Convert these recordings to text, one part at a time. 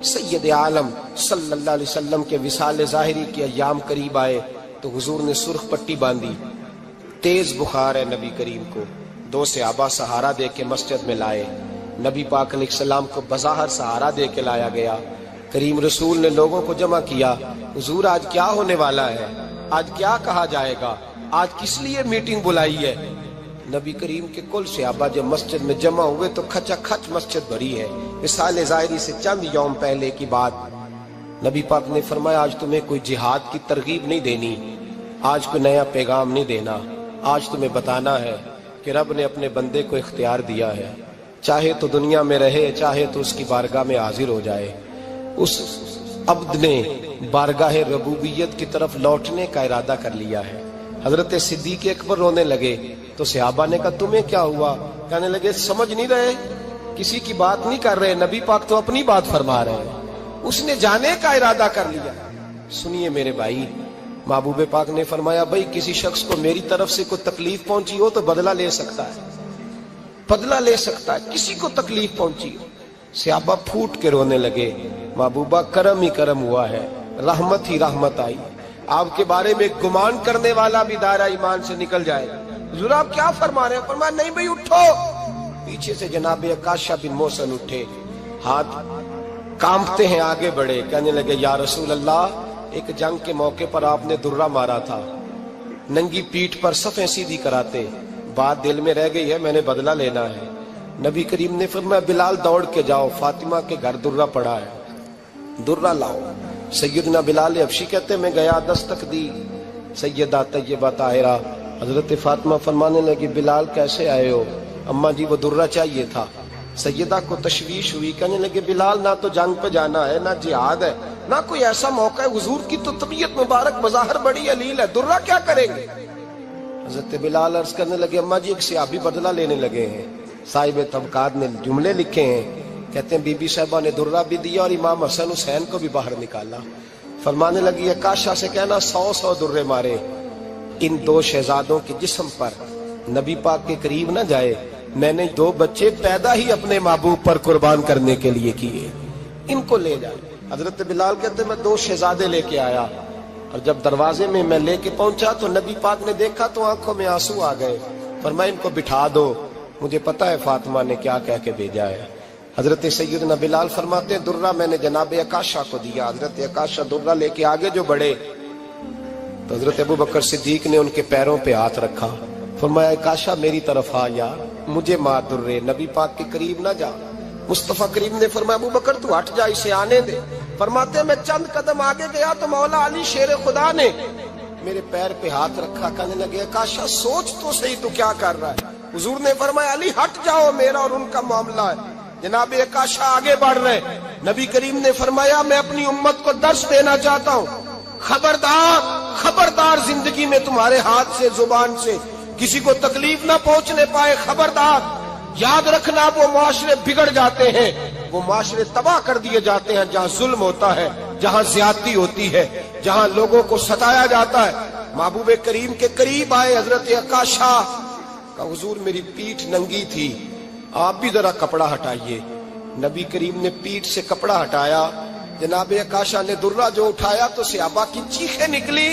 سید عالم صلی اللہ علیہ وسلم کے وصال ظاہری کے ایام قریب آئے تو حضور نے سرخ پٹی باندھی، تیز بخار ہے نبی کریم کو، 2 صحابہ سہارا دے کے مسجد میں لائے، نبی پاک علیہ السلام کو بظاہر سہارا دے کے لایا گیا۔ کریم رسول نے لوگوں کو جمع کیا، حضور آج کیا ہونے والا ہے، آج کیا کہا جائے گا، آج کس لیے میٹنگ بلائی ہے؟ نبی کریم کے کل صحابہ جب مسجد میں جمع ہوئے تو کھچا کھچ مسجد بھری ہے۔ وصال ظاہری سے چند یوم پہلے کی بات، نبی پاک نے فرمایا آج تمہیں کوئی جہاد کی ترغیب نہیں دینی، آج کوئی نیا پیغام نہیں دینا، آج تمہیں بتانا ہے کہ رب نے اپنے بندے کو اختیار دیا ہے، چاہے تو دنیا میں رہے، چاہے تو اس کی بارگاہ میں حاضر ہو جائے۔ اس عبد نے بارگاہ ربوبیت کی طرف لوٹنے کا ارادہ کر لیا ہے۔ حضرت صدیق اکبر رونے لگے تو صحابہ نے کہا تمہیں کیا ہوا؟ کہنے لگے سمجھ نہیں رہے، کسی کی بات نہیں کر رہے، نبی پاک تو اپنی بات فرما رہے ہیں، اس نے جانے کا ارادہ کر لیا۔ سنیے میرے بھائی، محبوب پاک نے فرمایا بھائی کسی شخص کو میری طرف سے کوئی تکلیف پہنچی ہو تو بدلہ لے سکتا ہے، بدلہ لے سکتا ہے، کسی کو تکلیف پہنچی ہو۔ صحابہ پھوٹ کے رونے لگے، محبوبہ کرم ہی کرم ہوا ہے، رحمت ہی رحمت آئی، آپ کے بارے میں گمان کرنے والا بھی دائرہ ایمان سے نکل جائے گا۔ حضور آپ کیا فرما رہے ہیں؟ فرمایا نہیں بھئی اٹھو۔ پیچھے سے جناب عکاشہ بن محصن اٹھے، ہاتھ کانپتے ہیں، آگے بڑھے، کہنے لگے یا رسول اللہ، ایک جنگ کے موقع پر آپ نے درہ مارا تھا، ننگی پیٹھ پر صفیں سیدھی کراتے، بات دل میں رہ گئی ہے، میں نے بدلہ لینا ہے۔ نبی کریم نے فرمایا بلال دوڑ کے جاؤ، فاطمہ کے گھر درہ پڑا ہے، درہ لاؤ۔ سیدنا بلال حبشی کہتے میں گیا، دستک دی سیدہ طیبہ طاہرہ، حضرت فاطمہ فرمانے لگی بلال کیسے آئے ہو؟ اماں جی وہ درہ چاہیے تھا۔ سیدہ کو تشویش ہوئی، کہنے لگے بلال نہ تو جنگ پہ جانا ہے، نہ جہاد ہے، نہ کوئی ایسا موقع ہے، حضور کی تو طبیعت مبارک بظاہر بڑی علیل ہے، درہ کیا کریں گے؟ حضرت بلال عرض کرنے لگے اماں جی ایک صحابی بدلہ لینے لگے ہیں، صاحب طبقات نے جملے لکھے ہیں، کہتے ہیں بی بی صاحبہ نے درہ بھی دیا اور امام حسن حسین کو بھی باہر نکالا۔ فرمانے لگی عکاشہ سے کہنا 100 درے مارے، ان 2 شہزادوں کے جسم پر نبی پاک کے قریب نہ جائے، میں نے 2 بچے پیدا ہی اپنے محبوب پر قربان کرنے کے لیے کیے، ان کو لے جائے۔ حضرت بلال کہتے میں 2 شہزادے لے کے آیا، اور جب دروازے میں میں لے کے پہنچا تو نبی پاک نے دیکھا تو آنکھوں میں آنسو آ گئے۔ فرمایا ان کو بٹھا دو، مجھے پتا ہے فاطمہ نے کیا کہہ کے بھیجا ہے۔ حضرت سیدنا بلال فرماتے ہیں درہ میں نے جناب عکاشہ کو دیا، حضرت عکاشہ درہ لے کے آگے جو بڑھے تو حضرت ابو بکر صدیق نے ان کے پیروں پہ ہاتھ رکھا، فرمایا عکاشہ میری طرف آ یار، مجھے مار درے، نبی پاک کے قریب نہ جا۔ مصطفیٰ کریم نے فرمایا ابو بکر تو ہٹ جا، اسے آنے دے۔ فرماتے ہیں میں چند قدم آگے گیا تو مولا علی شیر خدا نے میرے پیر پہ ہاتھ رکھا، کہنے لگے عکاشہ سوچ تو صحیح تو کیا کر رہا ہے؟ حضور نے فرمایا علی ہٹ جاؤ، میرا اور ان کا معاملہ ہے۔ جناب عکاشہ آگے بڑھ رہے، نبی کریم نے فرمایا میں اپنی امت کو درس دینا چاہتا ہوں، خبردار خبردار زندگی میں تمہارے ہاتھ سے زبان سے کسی کو تکلیف نہ پہنچنے پائے، خبردار یاد رکھنا وہ معاشرے بگڑ جاتے ہیں، وہ معاشرے تباہ کر دیے جاتے ہیں جہاں ظلم ہوتا ہے، جہاں زیادتی ہوتی ہے، جہاں لوگوں کو ستایا جاتا ہے۔ محبوب کریم کے قریب آئے حضرت عکاشہ کا، حضور میری پیٹھ ننگی تھی، آپ بھی ذرا کپڑا ہٹائیے۔ نبی کریم نے پیٹھ سے کپڑا ہٹایا، جناب عکاشہ نے درہ جو اٹھایا تو صحابہ کی چیخیں نکلی،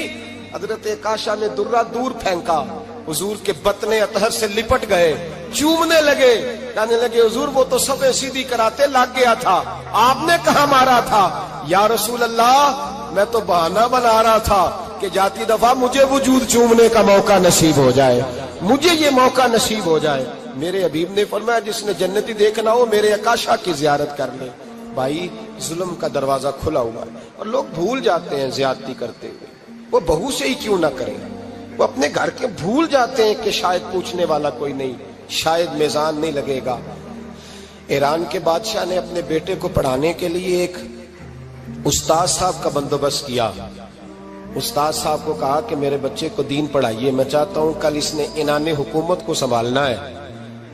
حضرت عکاشہ نے درہ دور پھینکا، حضور کے بطن اطہر سے لپٹ گئے، چومنے لگے، کہنے لگے حضور وہ تو صفیں سیدھی کراتے لگ گیا تھا، آپ نے کہاں مارا تھا؟ یا رسول اللہ میں تو بہانہ بنا رہا تھا کہ جاتی دفعہ مجھے وجود چومنے کا موقع نصیب ہو جائے، مجھے یہ موقع نصیب ہو جائے۔ میرے حبیب نے فرمایا جس نے جنتی دیکھنا ہو میرے عکاشہ کی زیارت کر لے۔ بھائی ظلم کا دروازہ کھلا ہوا ہے اور لوگ بھول جاتے ہیں زیادتی کرتے ہوئے، وہ بہو سے ہی کیوں نہ کریں، وہ اپنے گھر کے بھول جاتے ہیں کہ شاید پوچھنے والا کوئی نہیں، شاید میزان نہیں لگے گا۔ ایران کے بادشاہ نے اپنے بیٹے کو پڑھانے کے لیے ایک استاد صاحب کا بندوبست کیا۔ استاد صاحب کو کہا کہ میرے بچے کو دین پڑھائیے، میں چاہتا ہوں کل اس نے عنان حکومت کو سنبھالنا ہے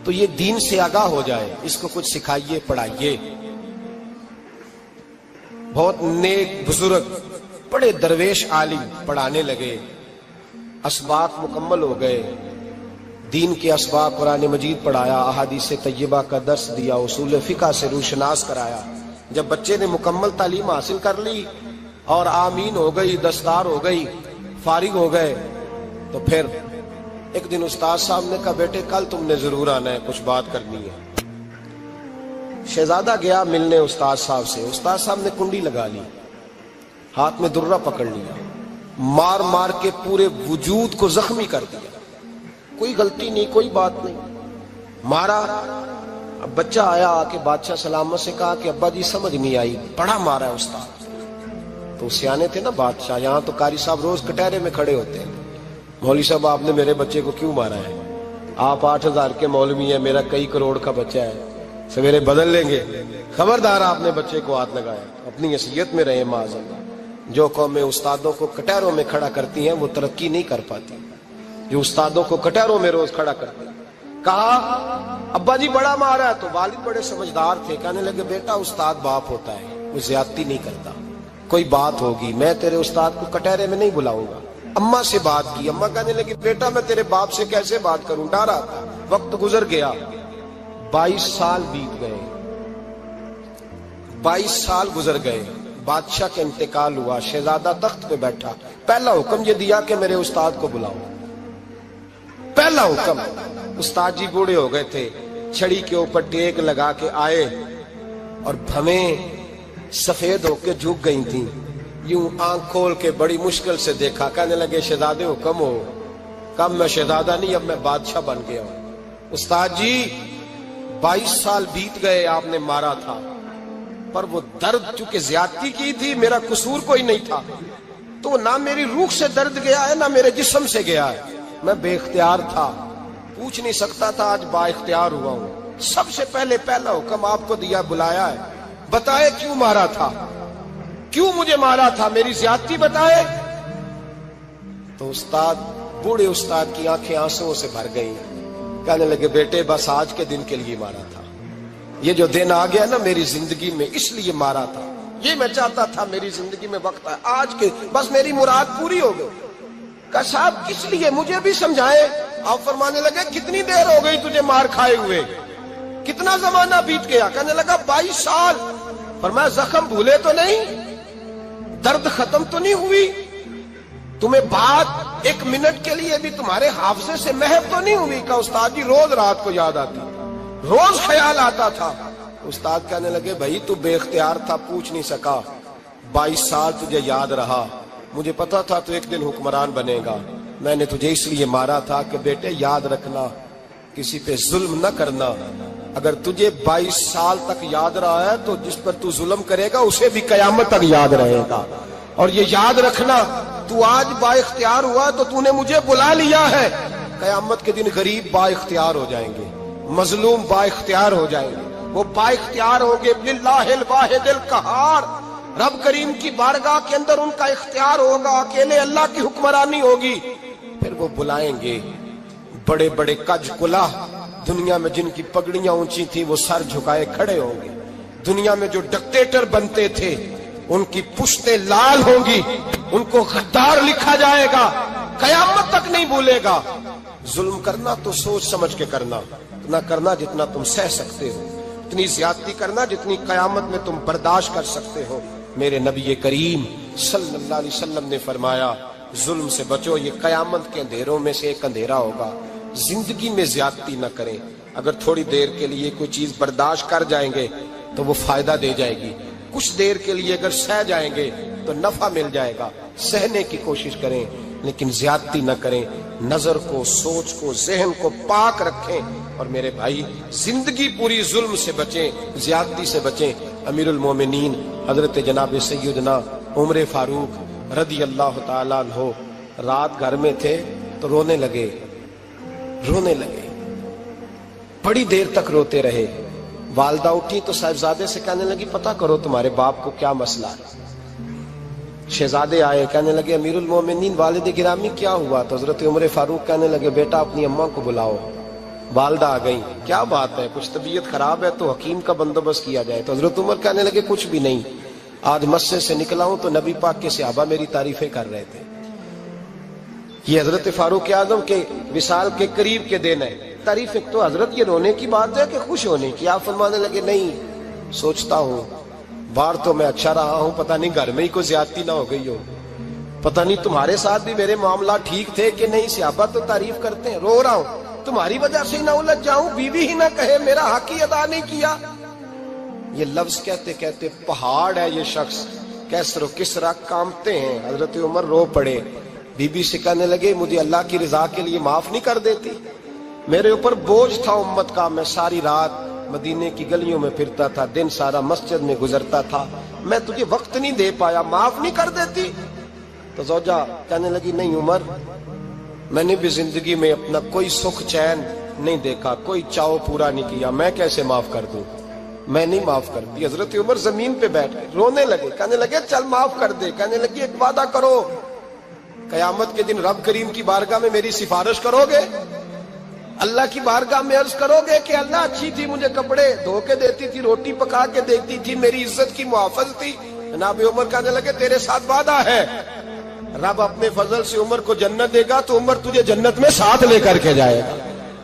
تو یہ دین سے آگاہ ہو جائے، اس کو کچھ سکھائیے، پڑھائیے۔ بہت نیک بزرگ بڑے درویش عالم پڑھانے لگے، اسباق مکمل ہو گئے، دین کے اسباق قرآن مجید پڑھایا، احادیث طیبہ کا درس دیا، اصول فقہ سے روشناس کرایا، جب بچے نے مکمل تعلیم حاصل کر لی اور آمین ہو گئی، دستار ہو گئی، فارغ ہو گئے، تو پھر ایک دن استاد صاحب نے کہا بیٹے کل تم نے ضرور آنا ہے، کچھ بات کرنی ہے۔ شہزادہ گیا ملنے استاد صاحب سے، استاد صاحب نے کنڈی لگا لی، ہاتھ میں درہ پکڑ لیا، مار مار کے پورے وجود کو زخمی کر دیا، کوئی غلطی نہیں، کوئی بات نہیں، مارا۔ اب بچہ آیا آ کے بادشاہ سلامت سے کہا کہ ابا جی سمجھ نہیں آئی، بڑا مارا ہے استاد۔ تو سیانے تھے نا بادشاہ، یہاں تو قاری صاحب روز کٹہرے میں کھڑے ہوتے ہیں، مولوی صاحب آپ نے میرے بچے کو کیوں مارا ہے؟ آپ 8,000 کے مولوی ہیں، میرا کئی کروڑ کا بچہ ہے، سویرے بدل لیں گے، خبردار آپ نے بچے کو ہاتھ لگایا، اپنی حیثیت میں رہے معاذ اللہ۔ جو قومیں استادوں کو کٹہروں میں کھڑا کرتی ہیں وہ ترقی نہیں کر پاتی، جو استادوں کو کٹہروں میں روز کھڑا کرتے ہیں۔ کہا ابا جی بڑا مارا ہے، تو والد بڑے سمجھدار تھے، کہنے لگے بیٹا استاد باپ ہوتا ہے، وہ زیادتی نہیں کرتا، کوئی بات ہوگی، میں تیرے استاد کو کٹہرے میں نہیں بلاؤں گا۔ اماں سے بات کی، اماں کہنے لگی بیٹا میں تیرے باپ سے کیسے بات کروں، ڈرا تھا۔ وقت گزر گیا، 22 سال بیت گئے، 22 سال گزر گئے، بادشاہ کا انتقال ہوا، شہزادہ تخت پہ بیٹھا، پہلا حکم یہ دیا کہ میرے استاد کو بلاؤ، پہلا حکم۔ استاد جی بوڑھے ہو گئے تھے، چھڑی کے اوپر ٹیک لگا کے آئے اور بھویں سفید ہو کے جھک گئی تھیں، یوں آنکھ کھول کے بڑی مشکل سے دیکھا، کہنے لگے شہزادے حکم ہو۔ کب میں شہزادہ نہیں، اب میں بادشاہ بن گیا ہوں۔ استاد جی 22 سال بیت گئے، آپ نے مارا تھا، پر وہ درد چونکہ زیادتی کی تھی، میرا قصور کوئی نہیں تھا، تو نہ میری روح سے درد گیا ہے نہ میرے جسم سے گیا ہے، میں بے اختیار تھا، پوچھ نہیں سکتا تھا، آج با اختیار ہوا ہوں۔ سب سے پہلے پہلا حکم آپ کو دیا، بلایا ہے، بتائے کیوں مارا تھا، کیوں مجھے مارا تھا، میری زیادتی بتائے۔ تو استاد، بوڑھے استاد کی آنکھیں آنسوؤں سے بھر گئی، کہنے لگے بیٹے بس آج کے دن کے لیے مارا تھا، یہ جو دن آ گیا نا میری زندگی میں اس لیے مارا تھا، یہ میں چاہتا تھا میری زندگی میں وقت آئے، آج کے بس میری مراد پوری ہو گئی۔ کہا صاحب کس لیے، مجھے بھی سمجھائے۔ آپ فرمانے لگے کتنی دیر ہو گئی تجھے مار کھائے ہوئے، کتنا زمانہ بیت گیا؟ کہنے لگا 22 سال۔ فرمایا زخم بھولے تو نہیں، درد ختم تو نہیں ہوئی، تمہیں بات 1 منٹ کے لیے بھی تمہارے حافظے سے محو تو نہیں ہوئی؟ کہا استاد جی روز رات کو یاد آتی، روز خیال آتا تھا۔ استاد کہنے لگے بھائی تو بے اختیار تھا، پوچھ نہیں سکا، 22 سال تجھے یاد رہا، مجھے پتا تھا تو ایک دن حکمران بنے گا، میں نے تجھے اس لیے مارا تھا کہ بیٹے یاد رکھنا، کسی پہ ظلم نہ کرنا، اگر تجھے 22 سال تک یاد رہا ہے تو جس پر تو ظلم کرے گا اسے بھی قیامت تک یاد رہے گا، اور یہ یاد رکھنا تو آج با اختیار ہوا تو تو نے مجھے بلا لیا ہے، قیامت کے دن غریب با اختیار ہو جائیں گے، مظلوم با اختیار ہو جائیں گے، وہ با اختیار ہوں گے، للہ الواحد القہار، رب کریم کی بارگاہ کے اندر ان کا اختیار ہوگا، اکیلے اللہ کی حکمرانی ہوگی، پھر وہ بلائیں گے بڑے بڑے کج کلاہ، دنیا میں جن کی پگڑیاں اونچی تھیں وہ سر جھکائے کھڑے ہوں گے، دنیا میں جو ڈکٹیٹر بنتے تھے ان کی پشتیں لال ہوں گی، ان کو غدار لکھا جائے گا، قیامت تک نہیں بھولے گا۔ ظلم کرنا تو سوچ سمجھ کے کرنا، اتنا کرنا جتنا تم سہ سکتے ہو، اتنی زیادتی کرنا جتنی قیامت میں تم برداشت کر سکتے ہو۔ میرے نبی کریم صلی اللہ علیہ وسلم نے فرمایا ظلم سے بچو، یہ قیامت کے اندھیروں میں سے ایک اندھیرا ہوگا، زندگی میں زیادتی نہ کریں، اگر تھوڑی دیر کے لیے کوئی چیز برداشت کر جائیں گے تو وہ فائدہ دے جائے گی، کچھ دیر کے لیے اگر سہ جائیں گے تو نفع مل جائے گا، سہنے کی کوشش کریں لیکن زیادتی نہ کریں، نظر کو، سوچ کو، ذہن کو پاک رکھیں، اور میرے بھائی زندگی پوری ظلم سے بچیں، زیادتی سے بچیں۔ امیر المومنین حضرت جناب سیدنا عمر فاروق رضی اللہ تعالیٰ عنہ رات گھر میں تھے تو رونے لگے، بڑی دیر تک روتے رہے، والدہ اٹھی تو صاحبزادے سے کہنے لگی پتہ کرو تمہارے باپ کو کیا مسئلہ ہے۔ شہزادے آئے، کہنے لگے امیر المومنین والد گرامی کیا ہوا؟ تو حضرت عمر فاروق کہنے لگے بیٹا اپنی اماں کو بلاؤ۔ والدہ آ گئی، کیا بات ہے، کچھ طبیعت خراب ہے تو حکیم کا بندوبست کیا جائے۔ تو حضرت عمر کہنے لگے کچھ بھی نہیں، آج مسجد سے نکلا ہوں تو نبی پاک کے صحابہ میری تعریفیں کر رہے تھے۔ یہ حضرت فاروق اعظم کے وصال کے قریب کے دن ہے، تعریفیں تو حضرت یہ رونے کی بات ہے کہ خوش ہونے کی؟ آپ فرمانے لگے نہیں، سوچتا ہوں باہر تو میں اچھا رہا ہوں، پتہ نہیں گھر میں ہی کوئی زیادتی نہ ہو گئی ہو، پتہ نہیں تمہارے ساتھ بھی میرے معاملات ٹھیک تھے کہ نہیں۔ صحابہ تو تعریف کرتے ہیں، رو رہا ہوں تمہاری وجہ سے نہ الجھ جاؤں، بیوی ہی نہ کہے میرا حق ہی ادا نہیں کیا۔ یہ لفظ کہتے کہتے پہاڑ ہے یہ شخص، کیسر و کسرا کانپتے ہیں۔ حضرت عمر رو پڑے، بی بی سے کہنے لگے مجھے اللہ کی رضا کے لیے معاف نہیں کر دیتی؟ میرے اوپر بوجھ تھا امت کا، میں ساری رات مدینے کی گلیوں میں پھرتا تھا، دن سارا مسجد میں گزرتا تھا، میں تجھے وقت نہیں دے پایا، معاف نہیں کر دیتی؟ تو زوجہ کہنے لگی نہیں عمر، میں نے بھی زندگی میں اپنا کوئی سکھ چین نہیں دیکھا، کوئی چاؤ پورا نہیں کیا، میں کیسے معاف کر دوں؟ میں نہیں معاف کرتی۔ حضرت عمر زمین پہ بیٹھ گئے، رونے لگے، کہنے لگے چل معاف کر دے۔ کہنے لگی ایک وعدہ کرو، قیامت کے دن رب کریم کی بارگاہ میں میری سفارش کرو گے؟ اللہ کی بارگاہ میں عرض کرو گے کہ اللہ اچھی تھی، مجھے کپڑے دھو کے دیتی تھی، روٹی پکا کے دیتی تھی، میری عزت کی محافظ تھی؟ جناب عمر کہنے لگے تیرے ساتھ وعدہ ہے، رب اپنے فضل سے عمر کو جنت دے گا تو عمر تجھے جنت میں ساتھ لے کر کے جائے گا،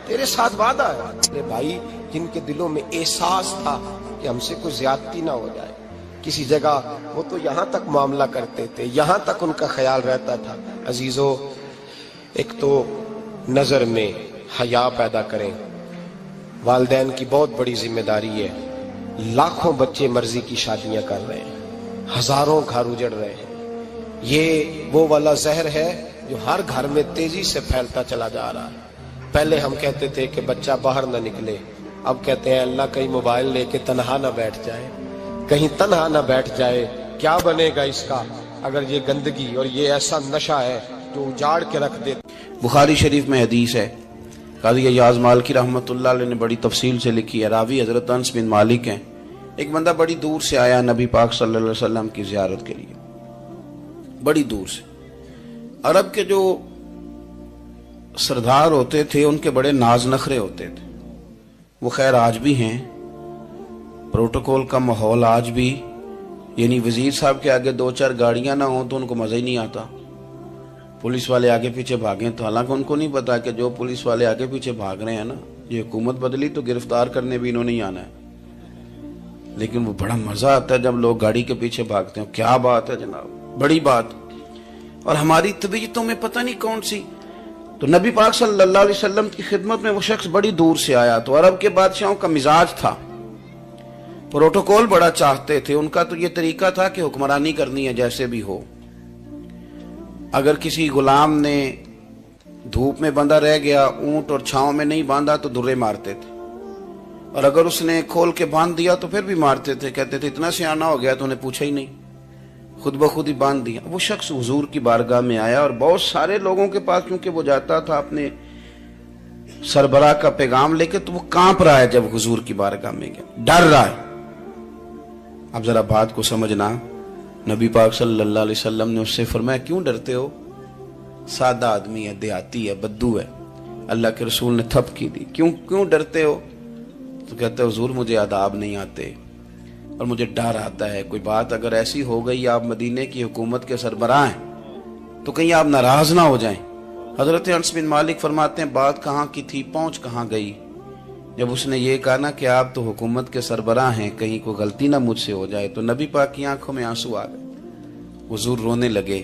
تیرے ساتھ وعدہ ہے۔ میرے بھائی جن کے دلوں میں احساس تھا کہ ہم سے کوئی زیادتی نہ ہو جائے کسی جگہ، وہ تو یہاں تک معاملہ کرتے تھے، یہاں تک ان کا خیال رہتا تھا۔ عزیزو، ایک تو نظر میں حیا پیدا کریں، والدین کی بہت بڑی ذمہ داری ہے۔ لاکھوں بچے مرضی کی شادیاں کر رہے ہیں، ہزاروں گھر اجڑ رہے ہیں، یہ وہ والا زہر ہے جو ہر گھر میں تیزی سے پھیلتا چلا جا رہا ہے۔ پہلے ہم کہتے تھے کہ بچہ باہر نہ نکلے، اب کہتے ہیں اللہ کہیں موبائل لے کے تنہا نہ بیٹھ جائے، کہیں تنہا نہ بیٹھ جائے، کیا بنے گا اس کا اگر یہ گندگی اور یہ ایسا نشہ ہے جو اجاڑ کے رکھ دے۔ بخاری شریف میں حدیث ہے، قاضی ایاز مالکی رحمۃ اللہ علیہ نے بڑی تفصیل سے لکھی ہے، راوی حضرت انس بن مالک ہیں۔ ایک بندہ بڑی دور سے آیا نبی پاک صلی اللہ علیہ وسلم کی زیارت کے لیے، بڑی دور سے۔ عرب کے جو سردار ہوتے تھے ان کے بڑے ناز نخرے ہوتے تھے، وہ خیر آج بھی ہیں، پروٹوکول کا ماحول آج بھی، یعنی وزیر صاحب کے آگے دو چار گاڑیاں نہ ہوں تو ان کو مزہ ہی نہیں آتا، پولیس والے آگے پیچھے بھاگیں تو، حالانکہ ان کو نہیں پتا کہ جو پولیس والے آگے پیچھے بھاگ رہے ہیں نا، یہ حکومت بدلی تو گرفتار کرنے بھی انہوں نے آنا ہے، لیکن وہ بڑا مزہ آتا ہے جب لوگ گاڑی کے پیچھے بھاگتے ہیں۔ کیا بات ہے جناب، بڑی بات۔ اور ہماری طبیعتوں میں پتہ نہیں کون سی، تو نبی پاک صلی اللہ علیہ وسلم کی خدمت میں وہ شخص بڑی دور سے آیا، تو عرب کے بادشاہوں کا مزاج تھا، پروٹوکول بڑا چاہتے تھے، ان کا تو یہ طریقہ تھا کہ حکمرانی کرنی ہے جیسے بھی ہو۔ اگر کسی غلام نے دھوپ میں بندھا رہ گیا، اونٹ اور چھاؤں میں نہیں باندھا تو درے مارتے تھے، اور اگر اس نے کھول کے باندھ دیا تو پھر بھی مارتے تھے، کہتے تھے اتنا سیانا ہو گیا تو انہیں پوچھا ہی نہیں، خود بخود ہی باندھ دیا۔ وہ شخص حضور کی بارگاہ میں آیا اور بہت سارے لوگوں کے پاس کیونکہ وہ جاتا تھا اپنے سربراہ کا پیغام لے کے، تو وہ کانپ رہا ہے جب حضور کی بارگاہ میں گیا، ڈر رہا ہے۔ اب ذرا بات کو سمجھنا، نبی پاک صلی اللہ علیہ وسلم نے اس سے فرمایا کیوں ڈرتے ہو؟ سادہ آدمی ہے، دیہاتی ہے، بدو ہے۔ اللہ کے رسول نے تھپ کی دی، کیوں ڈرتے ہو؟ تو کہتے ہیں حضور مجھے آداب نہیں آتے اور مجھے ڈر آتا ہے، کوئی بات اگر ایسی ہو گئی آپ مدینے کی حکومت کے سربراہ ہیں تو کہیں آپ ناراض نہ ہو جائیں۔ حضرت انس بن مالک فرماتے ہیں بات کہاں کی تھی پہنچ کہاں گئی، جب اس نے یہ کہا نا کہ آپ تو حکومت کے سربراہ ہیں، کہیں کوئی غلطی نہ مجھ سے ہو جائے، تو نبی پاک کی آنکھوں میں آنسو آ گئے، حضور رونے لگے،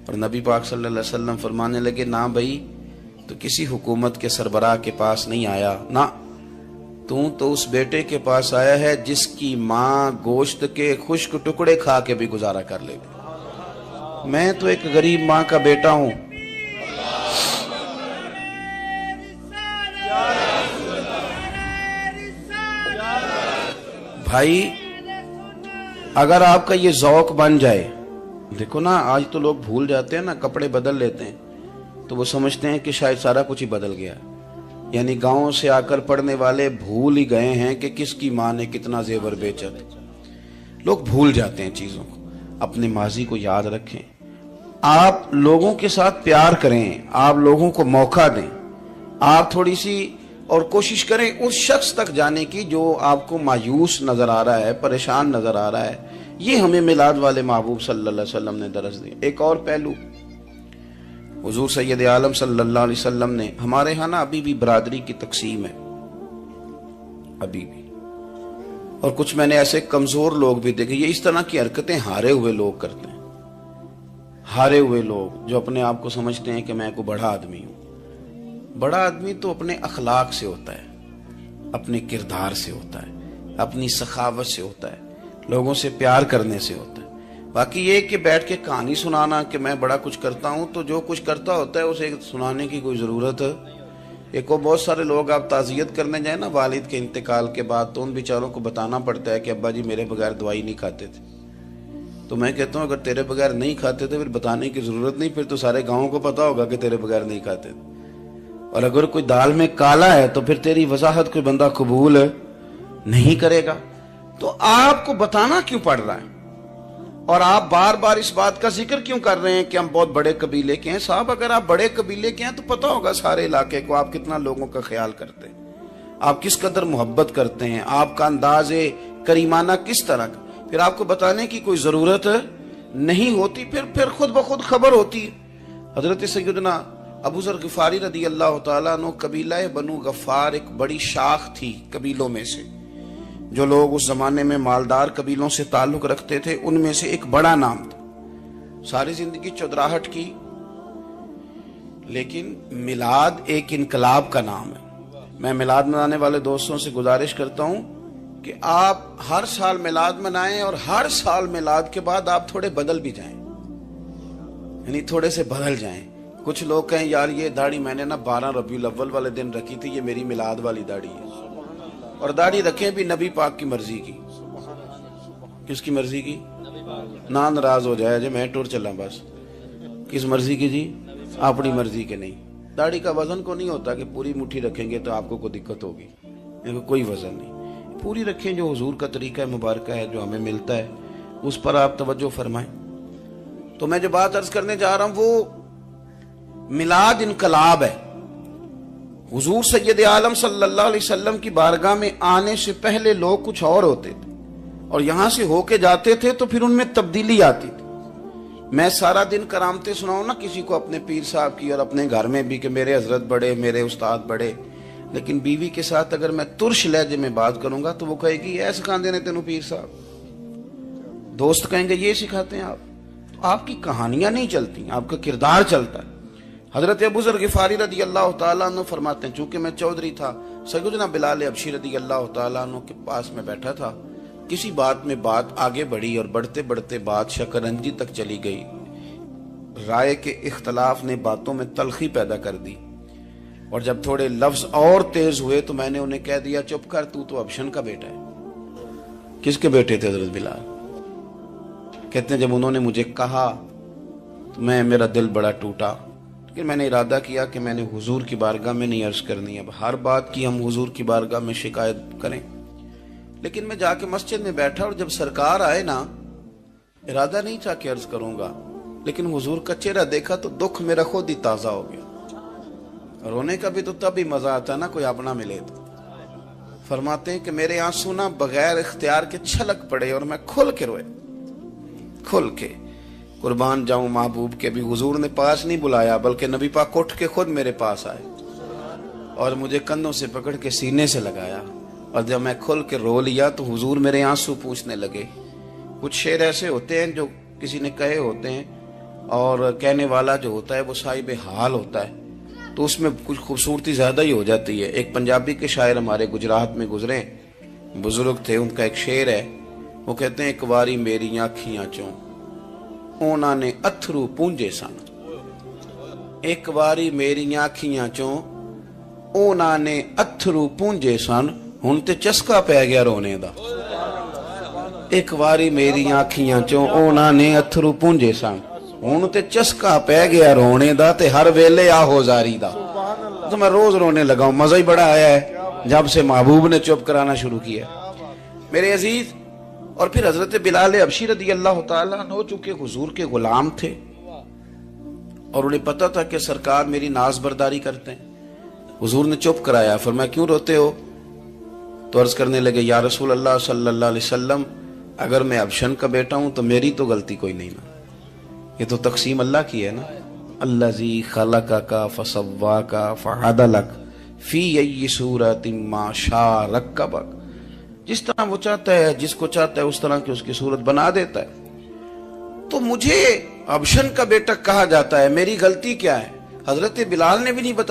اور نبی پاک صلی اللہ علیہ وسلم فرمانے لگے نہ بھائی تو کسی حکومت کے سربراہ کے پاس نہیں آیا، نہ تو اس بیٹے کے پاس آیا ہے جس کی ماں گوشت کے خشک ٹکڑے کھا کے بھی گزارا کر لے گی۔ میں تو ایک غریب ماں کا بیٹا ہوں۔ بھائی اگر آپ کا یہ ذوق بن جائے، دیکھو نا آج تو لوگ بھول جاتے ہیں نا، کپڑے بدل لیتے ہیں تو وہ سمجھتے ہیں کہ شاید سارا کچھ ہی بدل گیا، یعنی گاؤں سے آ کر پڑھنے والے بھول ہی گئے ہیں کہ کس کی ماں نے کتنا زیور بیچا تھا۔ لوگ بھول جاتے ہیں چیزوں کو، اپنے ماضی کو یاد رکھیں، آپ لوگوں کے ساتھ پیار کریں، آپ لوگوں کو موقع دیں، آپ تھوڑی سی اور کوشش کریں اس شخص تک جانے کی جو آپ کو مایوس نظر آ رہا ہے، پریشان نظر آ رہا ہے۔ یہ ہمیں میلاد والے محبوب صلی اللہ علیہ وسلم نے درس دیا۔ ایک اور پہلو، حضور سید عالم صلی اللہ علیہ وسلم نے، ہمارے ہاں نا ابھی بھی برادری کی تقسیم ہے، ابھی بھی، اور کچھ میں نے ایسے کمزور لوگ بھی دیکھے. یہ اس طرح کی حرکتیں ہارے ہوئے لوگ کرتے ہیں. ہارے ہوئے لوگ جو اپنے آپ کو سمجھتے ہیں کہ میں کوئی بڑا آدمی ہوں. بڑا آدمی تو اپنے اخلاق سے ہوتا ہے, اپنے کردار سے ہوتا ہے, اپنی سخاوت سے ہوتا ہے, لوگوں سے پیار کرنے سے ہوتا ہے. باقی یہ کہ بیٹھ کے کہانی سنانا کہ میں بڑا کچھ کرتا ہوں, تو جو کچھ کرتا ہوتا ہے اسے سنانے کی کوئی ضرورت ہے. ایک اور بہت سارے لوگ آپ تعزیت کرنے جائیں نا والد کے انتقال کے بعد, تو ان بیچاروں کو بتانا پڑتا ہے کہ ابا جی میرے بغیر دوائی نہیں کھاتے تھے. تو میں کہتا ہوں اگر تیرے بغیر نہیں کھاتے تھے پھر بتانے کی ضرورت نہیں, پھر تو سارے گاؤں کو پتا ہوگا کہ تیرے بغیر نہیں کھاتے تھے. اور اگر کوئی دال میں کالا ہے تو پھر تیری وضاحت کوئی بندہ قبول نہیں کرے گا. تو آپ کو بتانا کیوں پڑ رہا ہے, اور آپ بار بار اس بات کا ذکر کیوں کر رہے ہیں کہ ہم بہت بڑے قبیلے کے ہیں؟ صاحب اگر آپ بڑے قبیلے کے ہیں تو پتا ہوگا سارے علاقے کو آپ کتنا لوگوں کا خیال کرتے ہیں, آپ کس قدر محبت کرتے ہیں, آپ کا انداز کریمانہ کس طرح کا. پھر آپ کو بتانے کی کوئی ضرورت نہیں ہوتی, پھر خود بخود خبر ہوتی. حضرت سیدنا ابو ذر غفاری رضی اللہ تعالیٰ عنہ, قبیلہ بنو غفار ایک بڑی شاخ تھی قبیلوں میں سے. جو لوگ اس زمانے میں مالدار قبیلوں سے تعلق رکھتے تھے ان میں سے ایک بڑا نام تھا. ساری زندگی چودراہٹ کی, لیکن میلاد ایک انقلاب کا نام ہے. میں میلاد منانے والے دوستوں سے گزارش کرتا ہوں کہ آپ ہر سال میلاد منائیں, اور ہر سال میلاد کے بعد آپ تھوڑے بدل بھی جائیں, یعنی تھوڑے سے بدل جائیں. کچھ لوگ کہیں یار یہ داڑھی میں نے نا 12 ربیع الاول والے دن رکھی تھی, یہ میری میلاد والی داڑھی ہے. اور داڑھی رکھیں بھی نبی پاک کی مرضی کی. کس کی مرضی کی؟ نہ ناراض ہو جائے جی میں ٹور چلا بس. کس مرضی کی جی؟ اپنی مرضی کے نہیں. داڑھی کا وزن کو نہیں ہوتا کہ پوری مٹھی رکھیں گے تو آپ کو کوئی دقت ہوگی, کوئی وزن نہیں. پوری رکھیں, جو حضور کا طریقہ مبارکہ ہے جو ہمیں ملتا ہے اس پر آپ توجہ فرمائیں. تو میں جو بات عرض کرنے جا رہا ہوں وہ میلاد انقلاب ہے. حضور سید عالم صلی اللہ علیہ وسلم کی بارگاہ میں آنے سے پہلے لوگ کچھ اور ہوتے تھے, اور یہاں سے ہو کے جاتے تھے تو پھر ان میں تبدیلی آتی تھی. میں سارا دن کرامتیں سناؤں نا کسی کو اپنے پیر صاحب کی, اور اپنے گھر میں بھی کہ میرے حضرت بڑے, میرے استاد بڑے, لیکن بیوی کے ساتھ اگر میں ترش لہجے میں بات کروں گا تو وہ کہے گی یہ سکھاندے نے تینوں پیر صاحب. دوست کہیں گے یہ سکھاتے ہیں آپ. تو آپ کی کہانیاں نہیں چلتی, آپ کا کردار چلتا ہے. حضرت ابو ذر غفاری رضی اللہ تعالیٰ عنہ فرماتے ہیں چونکہ میں چودھری تھا, سیدنا بلال حبشی رضی اللہ تعالیٰ عنہ کے پاس میں بیٹھا تھا. کسی بات میں بات آگے بڑھی اور بڑھتے بڑھتے بات شکرنجی تک چلی گئی. رائے کے اختلاف نے باتوں میں تلخی پیدا کر دی, اور جب تھوڑے لفظ اور تیز ہوئے تو میں نے انہیں کہہ دیا چپ کر, تو ابشن کا بیٹا ہے. کس کے بیٹے تھے حضرت بلال؟ کہتے ہیں جب انہوں نے مجھے کہا تو میرا دل بڑا ٹوٹا, لیکن میں نے ارادہ کیا کہ میں نے حضور کی بارگاہ میں نہیں عرض کرنی. اب ہر بات کی ہم حضور کی بارگاہ میں شکایت کریں. لیکن میں جا کے مسجد میں بیٹھا, اور جب سرکار آئے نا, ارادہ نہیں تھا کہ عرض کروں گا, لیکن حضور کا چہرہ دیکھا تو دکھ میرا خود ہی تازہ ہو گیا. رونے کا بھی تو تب ہی مزہ آتا نا کوئی اپنا ملے تو. فرماتے ہیں کہ میرے آنسو نا بغیر اختیار کے چھلک پڑے, اور میں کھل کے روئے, کھل کے. قربان جاؤں محبوب کے بھی حضور نے پاس نہیں بلایا, بلکہ نبی پاک اٹھ کے خود میرے پاس آئے اور مجھے کندھوں سے پکڑ کے سینے سے لگایا. اور جب میں کھل کے رو لیا تو حضور میرے آنسو پوچھنے لگے. کچھ شعر ایسے ہوتے ہیں جو کسی نے کہے ہوتے ہیں, اور کہنے والا جو ہوتا ہے وہ صاحب حال ہوتا ہے, تو اس میں کچھ خوبصورتی زیادہ ہی ہو جاتی ہے. ایک پنجابی کے شاعر ہمارے گجرات میں گزرے, بزرگ تھے, ان کا ایک شعر ہے, وہ کہتے ہیں ایک واری میری آنکھیاں چوں اونا نے اتھرو پونجے سن. ایک واری میری آنکھیاں چوں اونا نے اتھرو پونجے سن, ہن تے چسکا پہ گیا رونے دا. ایک واری میری آنکھیاں چوں اونا نے اتھرو پونجے سن, ہن تے چسکا پہ گیا رونے دا, تے ہر ویلے آہو زاری دا. تو میں روز رونے لگا ہوں, مزہ ہی بڑا آیا ہے جب سے محبوب نے چپ کرانا شروع کیا میرے عزیز. اور پھر حضرت بلال حبشی رضی اللہ تعالیٰ عنہ چونکہ حضور کے غلام تھے, اور انہیں پتا تھا کہ سرکار میری ناز برداری کرتے ہیں, حضور نے چپ کرایا. فرمایا کیوں روتے ہو؟ تو عرض کرنے لگے یا رسول اللہ صلی اللہ علیہ وسلم, اگر میں ابشن کا بیٹا ہوں تو میری تو غلطی کوئی نہیں نا, یہ تو تقسیم اللہ کی ہے نا. الذی خلقک فسواک فعدلک فی ای صورت ما شاء رکبک جس طرح وہ چاہتا ہے، جس کو چاہتا ہے اس طرح کی اس کی صورت بنا دیتا ہے. تو مجھے ابشن کا بیٹا کہا جاتا ہے، میری غلطی کیا ہے؟ حضرت بلال نے بھی نہیں بتایا.